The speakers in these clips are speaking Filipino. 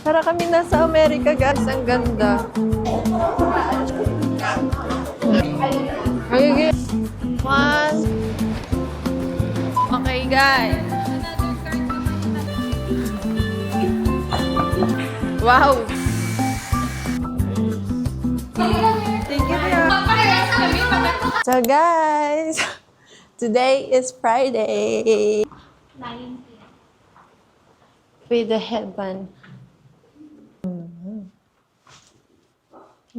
Para kami nasa Amerika, guys. Ang ganda. Okay, one. Okay, guys. Wow. Thank you, Ria. So, guys, today is Friday. 9 With the headband.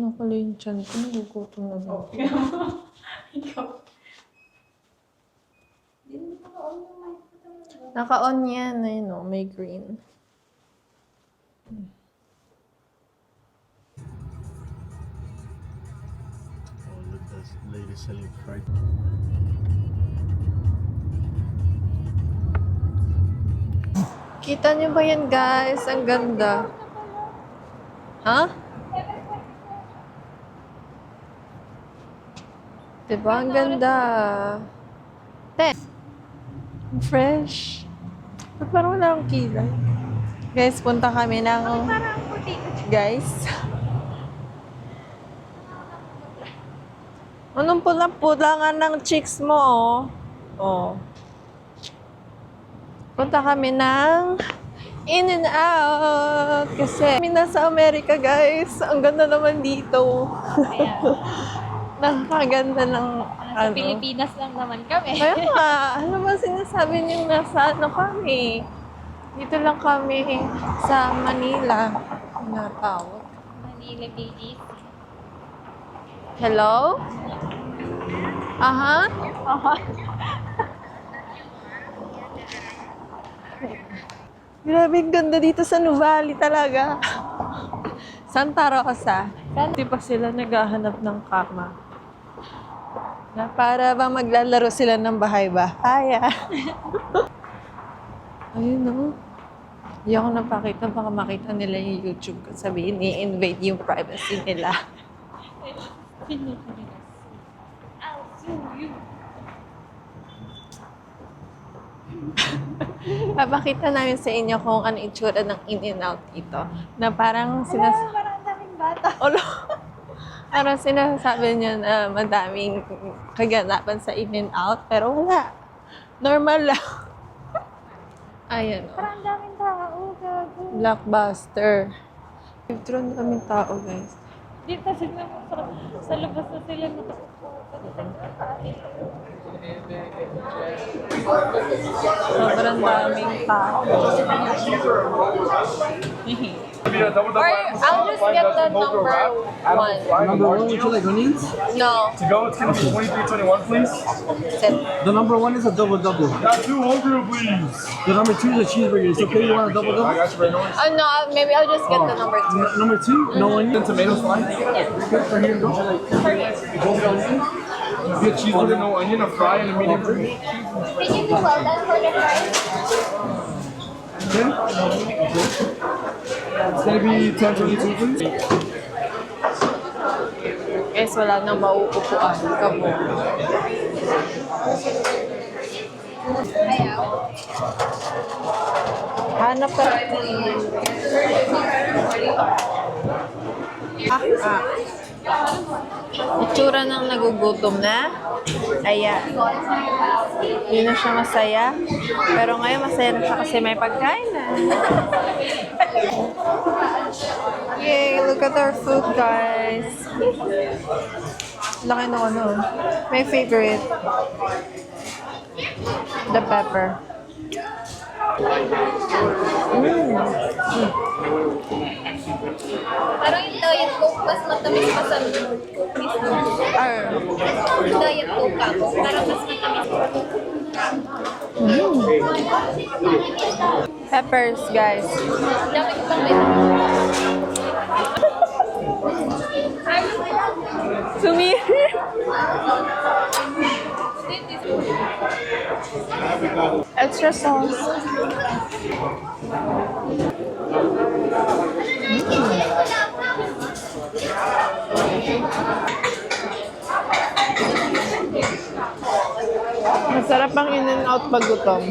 Ano pala yung tiyan ko? Nagugutom na ba? Ikaw. Naka-on yan. Ayun o, may green. Oh, look, that's the lady selling fried. Kita niyo ba yan, guys? Ang ganda. Ha? Diba? Ang ganda. Fresh. Ba't parang wala akong kilay? Guys, punta kami ng... Guys. Anong pula-pula nga ng cheeks mo, oh. Oh. Punta kami ng In-N-Out. Kasi kami nasa Amerika, guys. Ang ganda naman dito. Nakakaganda ng Sa Pilipinas lang naman kami. Kaya nga, ano ba sinasabi niyo nasa ano kami? Dito lang kami sa Manila. Natawag. Manila BGC. Hello? Aha? Grabe, ang ganda dito sa Nuvali talaga. Santa Rosa. Hindi pa sila naghahanap ng kama. Na para ba maglalaro sila ng bahay-bahay. Ayun o. Hindi ako napakita. Baka makita nila yung YouTube ko. Sabihin, i-invade yung privacy nila. I'll sue you. Papakita namin sa inyo kung ano itsura ng In-N-Out dito. Na parang Parang daming bata. parang sinasabi niya na madaming kaganapan sa In-N-Out. Pero wala. Normal lang. Ayan o. Parang daming tao. Gago. Blockbuster. Nag-drone kaming tao, guys. Dito sila sa labas na sila Sobrang daming tao. Or I'll just get the number one. Number one, would you like onions? No. To go, it's going to be 2321, please. The number one is a double double. Got 2 home grill, please. The number two is a cheeseburger. It's okay, you want a double I double? got you right now. No, maybe I'll just get the number two. Number two, no onion. Tomatoes fine. Good for here. Would you like both onions? Get cheeseburger, no onion, a fry, and a medium burger. Can you do well done for the fries? It's going to be 1022, please. Guys, wala nang mauupuan. Kamo. Ayaw. Hanap ka. Itsura ng nagugutom na. Ayan. Hindi na siya masaya. Pero ngayon masaya na siya kasi may pagkain na. Yay! Look at our food, guys. Laki ng ano. My favorite. The pepper. Parang yung diet coke, mas matamis pa sa coke mismo. Yung diet coke ako, parang mas matamis pa. Peppers, guys. Dami ko pang ito. Sumiri. Extra sauce. Masarap ang in-n-out pag gutom.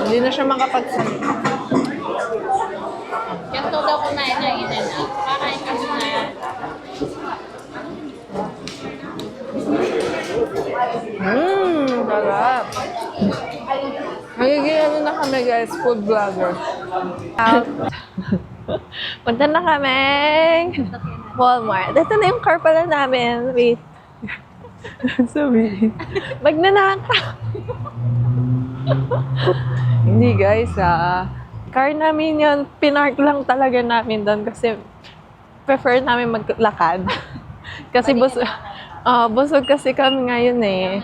Hindi na siya makapagsalita. daw kumain ng In-N-Out. Kakain kami na. Sarap. Magiging ano na kami guys, food vlogger. Out. Punta na kami. Walmart. Ito na yung car pala namin. Wait. Sabi. Magnanakaw. Hindi guys car namin yun. Pinark lang talaga namin doon kasi prefer namin maglakad. Kasi busog kasi kami ngayon eh.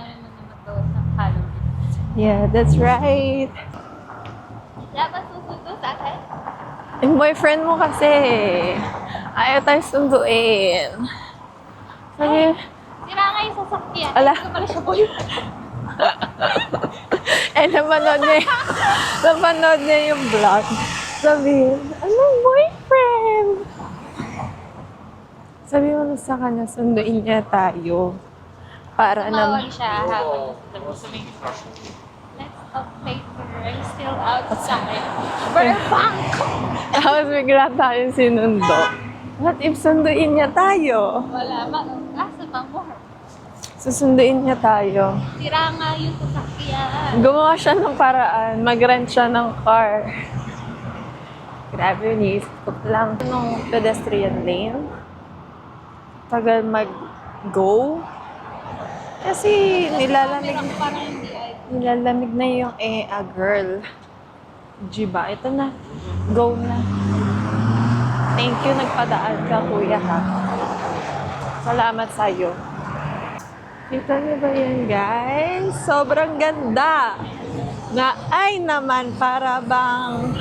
Yeah, that's right. Dapat susundo sa akin. Yung boyfriend mo kasi, ayaw tayo sunduin. Sabi, Sira nga yung sasakyan. Ala. Hindi ko pala siya boyfriend. napanood niya yung vlog. Sabi, anong boyfriend? Sabi mo sa kanya, sunduin niya tayo. Para naman. Tumawag siya habang sabi ko, let's talk later. I'm still outside. Burbank! Tapos bigla tayo sinundo. What if sunduin niya tayo? Wala ba? Asa ba mo? Susunduin niya tayo. Sira nga yung sasakyan. Gumawa siya ng paraan. Mag-rent siya ng car. Grabe yun, iisip ko lang. Nung pedestrian lane, tagal mag-go. Kasi nilalamig Parang hindi ay. Nilalamig na yung girl. Jiba, ito na. Go na. Thank you, nagpadaan ka, kuya, ha. Salamat sa'yo. Kita niyo ba yan, guys? Sobrang ganda. Na, ay naman, para bang...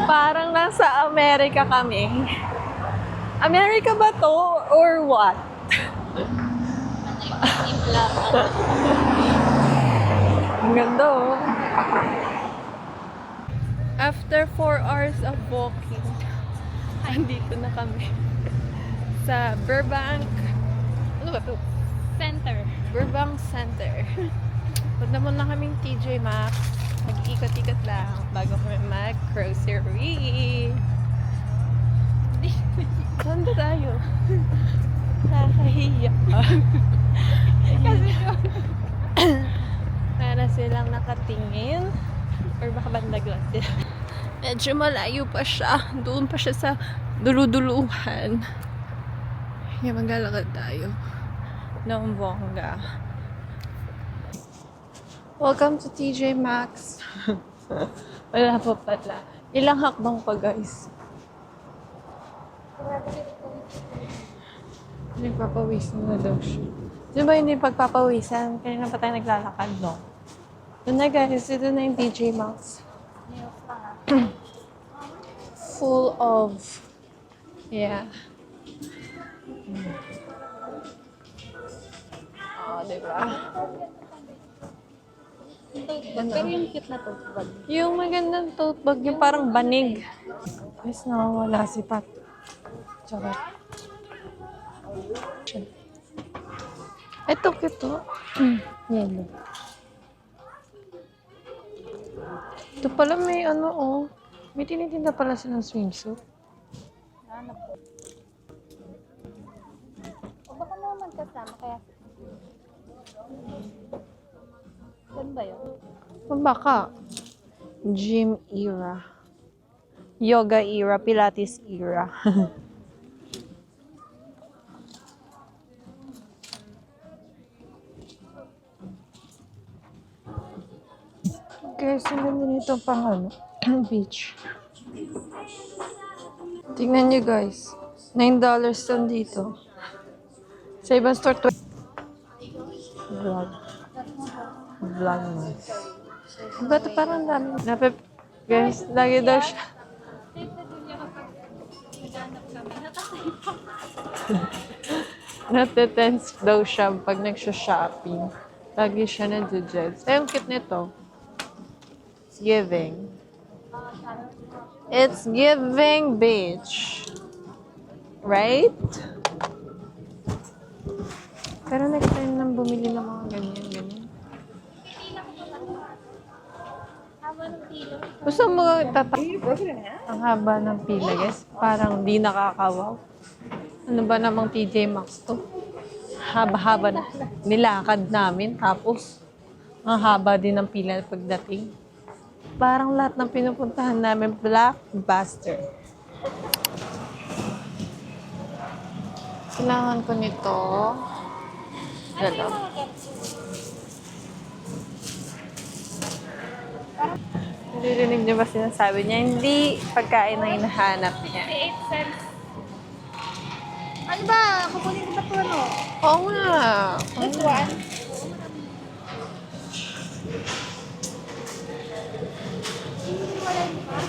Parang nasa Amerika kami. Amerika ba to? Or what? Ang ganda oh. After 4 hours of walking, andito na kami sa Burbank. Ano ba to? Center. Burbank Center. Punta muna kaming TJ Maxx. Mag-ikot-ikot lang bago kami mag-grocery. Saan ba tayo? Nakahiya. Kasi Para silang nakatingin. Or baka bandag lang sila. Medyo malayo pa siya. Doon pa siya sa duluduluhan. Kaya maglalakad tayo. Ng bongga. Welcome to TJ Maxx. Wala pa pala. Ilang hakbang pa guys. Nagpapawisan na daw siya. Di ba hindi pagpapawisan? Kanina pa tayo naglalakad, no? Doon na guys, ito na yung TJ Maxx. Full of... Yeah. Oh, diba? pero yung cute na to. Yung magandang tote bag, yung parang banig. Guys, nawawala si Pat. Charot. Ito, cute to. Yellow. Ito pala may ano, oh. May tinitinda pala silang swimsuit. O baka naman kasama kaya. Saan ba yun? Baka. Gym era. Yoga era. Pilates era. Guys, ang ganda nito pang ano, beach. Tingnan nyo guys. $9 lang dito. Sa ibang store, Vlog. Vlogmas. Ba't parang dami? Guys, lagi daw siya. Natetense daw siya pag nagsha-shopping. Lagi siya nag-judge. Ay, ang cute nito. It's giving. It's giving beach. Right? Pero next time nang bumili ng mga ganyan. Habang Gusto mo ang haba ng pila, guys. Parang di nakakawaw. Ano ba namang TJ Maxx to? Haba-haba na. Nilakad namin. Tapos, ang haba din ng pila pagdating. Parang lahat ng pinupuntahan namin, blockbuster. Kailangan ko nito. Gano'n. Naririnig niyo ba sinasabi niya? Hindi pagkain na hinahanap niya. 58 cents. Ano ba? Kukunin ko ba ito ano? Oo nga. This one?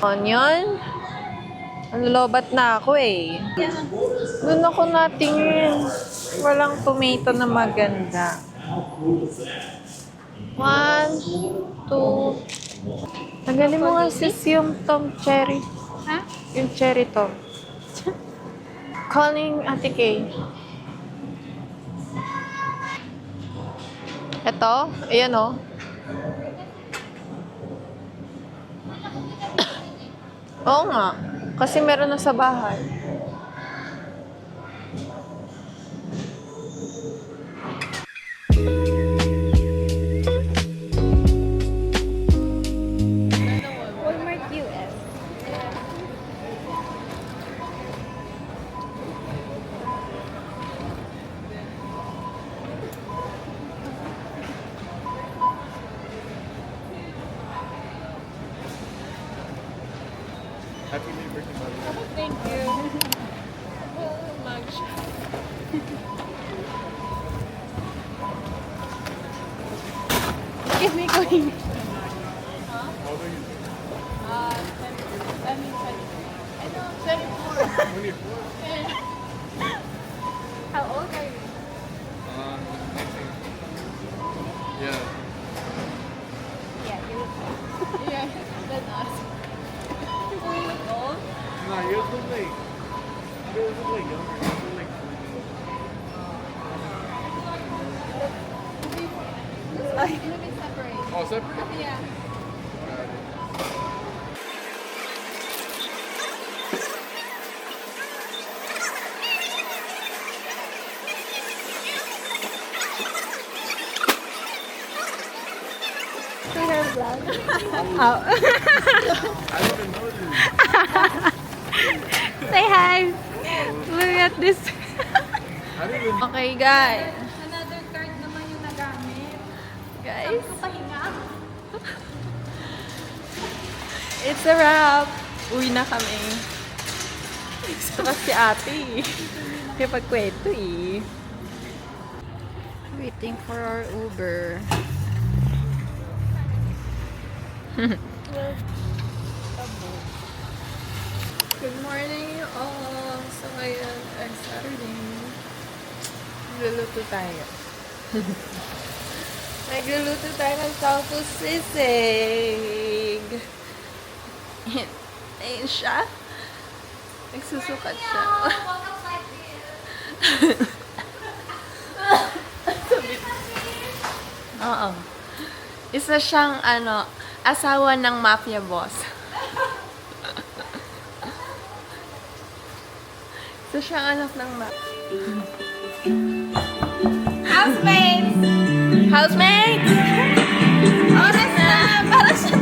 Onion? Nalulobat na ako eh. Doon ako natingin. Walang tomato na maganda. 1, 2. Tagalin mo nga sis yung tom cherry. Ha? Yung cherry tom. Calling Ate Kay. Ito? Ayan o. Oo nga. Kasi meron na sa bahay. Walmart US. Happy New Year, Mother. Thank you. Give me going. How old are you? I mean, I know, 24. 24. How old are you? Yeah. Yeah, you look yeah, that's awesome. You look old? No, yours look like. Yours look like younger. Yours look like. A little bit separate. Oh, separate? Yeah. I didn't even know this. Say hi! Look at this. I didn't even. Okay, guys. Another card naman yung nagamit. Guys, Pahinga. it's a wrap. Uwi na kami. Saka si ate eh. Kaya pagkwento eh. Waiting for our Uber. Good morning all. So ngayon ay Saturday. Nagluluto tayo. Nagluluto tayo ng tofu sisig. Ayun siya. Nagsusukat siya. Oo. Isa siyang asawa ng mafia boss. Isa siyang anak ng Housemates! Housemates! Oras na! Para sa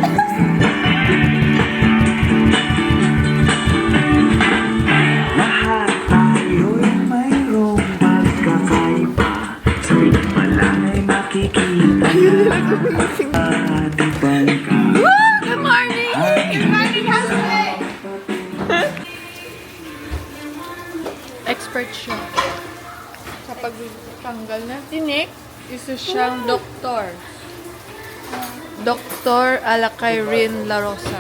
Lahat tayo'y mayroong pagkakaiba. Sa'yo palang ay makikita na ating bangka. Good morning! Good morning, housemates! Expert siya. Sa pagtanggal ng tinik, isa siyang doktor. Dr. Alakairin La Rosa.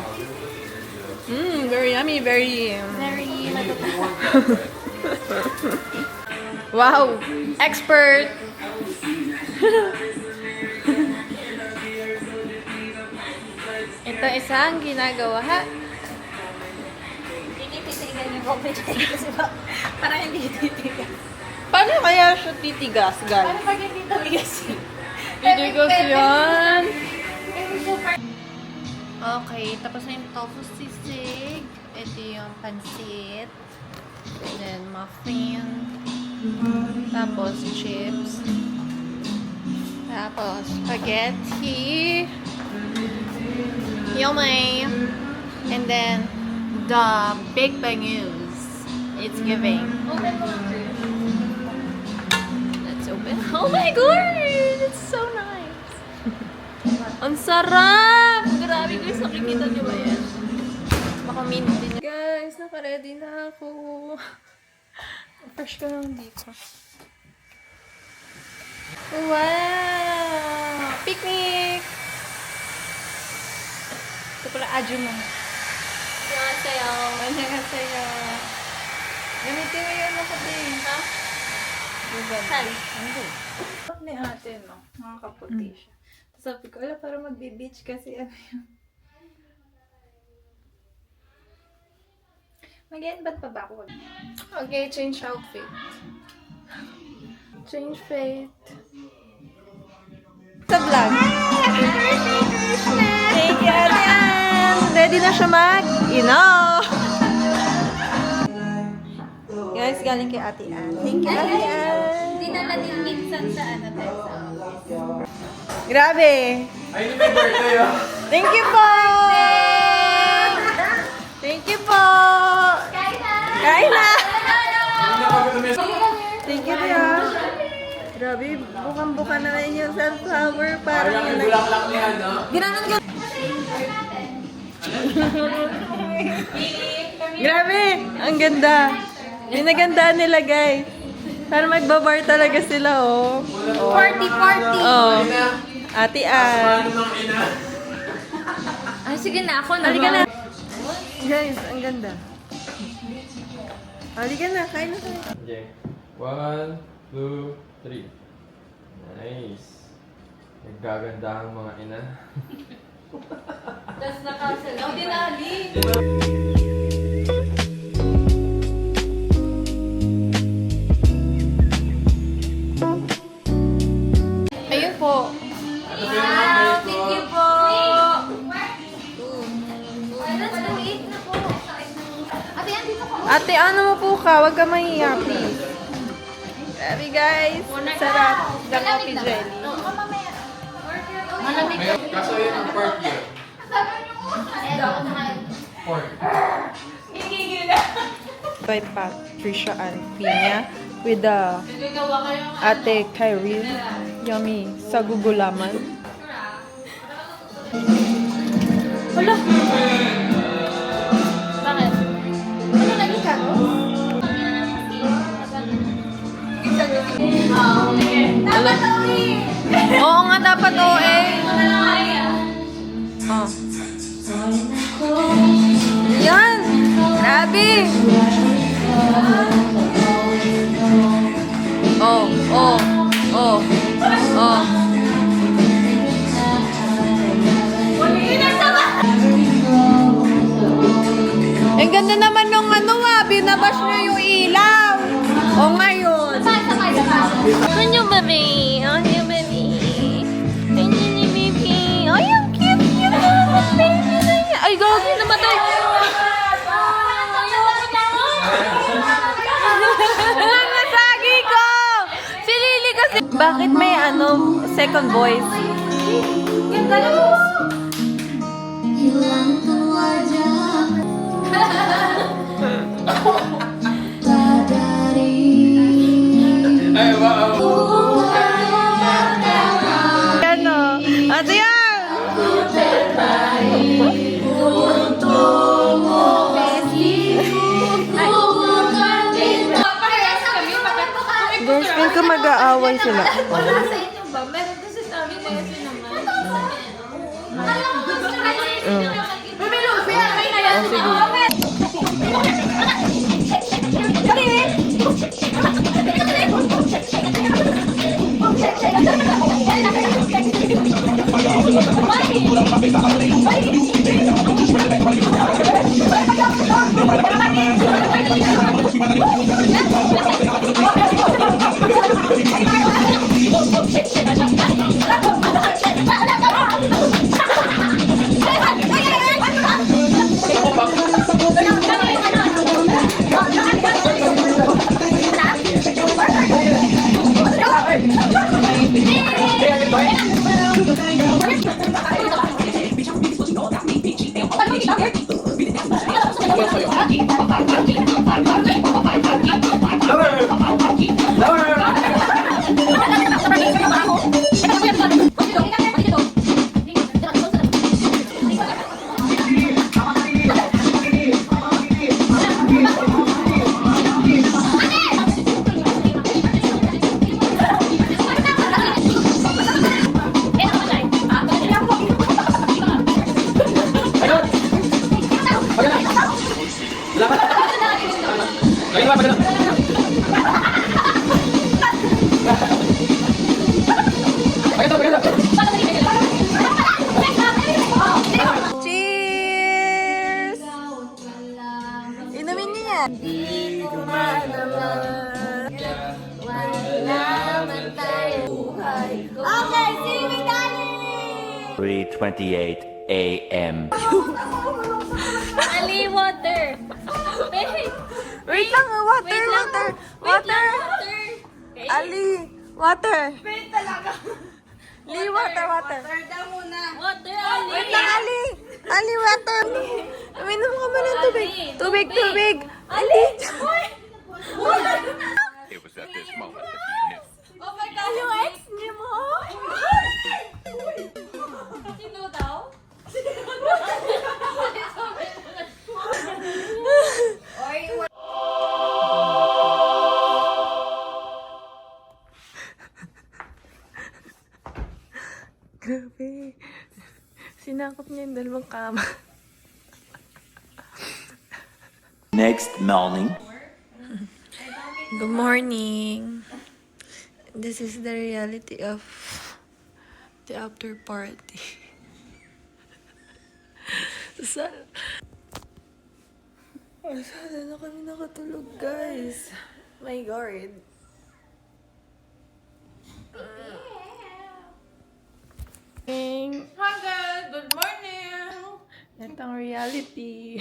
Very yummy, very... Very Wow! Expert! Ito isang ginagawa, ha? tinititigan yung coffee kasi ba, parang hindi titigas. Paano kaya siya titigas, guys? Paano pag hindi tumigas yun? Titigas yan! Okay, tapos na yung tofu sisig. Ito yung pansit. Then, muffin. Tapos, chips. Tapos, spaghetti. Yummy. And then, the big bangus. It's giving. Let's open. Oh my god! It's so nice. Ang sarap! Grabe guys, nakikita niyo ba yan? Baka din. Guys, naka-ready na ako. Fresh ko lang dito. Wow! Picnic! Ito pala adyo mo. Annyeonghaseyo. Annyeonghaseyo. Gamitin mo yun ako din. Ha? Saan? Ni ate, no? Nakakaputi siya. Sabi ko, ala, para magbe-beach kasi ano yun. Mag-e-invent pa ba ako? Okay, change outfit. Change fit. Sa vlog. Thank you, Ate Ann. Ready na siya mag-inom. Guys, galing kay Ate Ann. Thank you, Ate Ann. Dinala din minsan sa ano, sa Grabe. Ay, may birthday ah. Thank you po. Thank you po. Kain na! Kain na. Thank you, Tia. Grabe, bukang-buka na rin yung sunflower. Parang yung Bulaklak ni ano? Grabe, ang ganda. Pinagandaan nila, guys. Para magbabar talaga sila, oh. Party! Oh. Ate Ann. Ay, sige na, ako na. Halika na. Guys, ang ganda. Halika na, kain na tayo. Okay. 1, 2, 3. Nice. Naggaganda ang mga ina. Tapos nakasal. Ang dinali. Ayun po. Wow! Thank you po! Let's go eat na po. Ate, andito ko. Ate, ano mo po ka? Huwag ka mahiya, please. Grabe, guys. Sarap. The coffee jelly. Mamaya. Malamig. Kaso yun ang pork yun. Pork. By Patricia and Pina with the Ate Kyrie. Yummy. Sa gugulaman. Hala. Bakit? Ano lagi ka? Dapat uwi! Oo nga, dapat OA. Oh. Yan. Grabe. Oh, oh, oh, oh. Ang ganda naman nung ano binabash niya yung ilaw. O ngayon. Sabay. Ano baby? Ano baby? Ano ni baby? Ay, ang cute naman baby na yan. Ay, gagi namatay. Nasagi ko! Si Lily kasi. Bakit may second voice? Ganda na mo! Ay, wow! Ano? Ate yan! Guys, feel ko mag-aaway sila. Wala sa inyo ba? Meron kasi sa amin na kasi naman. Bebe Lucia, may nayas na ako. Cheers! Inumin niyo yan. Okay, see you, Daddy! 3:28 a.m. Ali, water! Wait! Wait lang, water, Wait lang. water, Wait lang, water. water! Okay. Ali, water. Wait talaga. Ali, water, water. Water daw muna. Water, Ali! Wait lang, Ali. Ali, water. Uminom ka ba ng tubig? Ali, Tubig, tubig. tubig. Ali! It was at this moment that he knew. Oh my God! Yung ex niya mo? Sino daw? Grabe. Sinakop niya yung dalawang kama. Next morning. Good morning. This is the reality of the after party. Sana na kami nakatulog, guys. My God. Hi guys, good morning! Ito ang reality.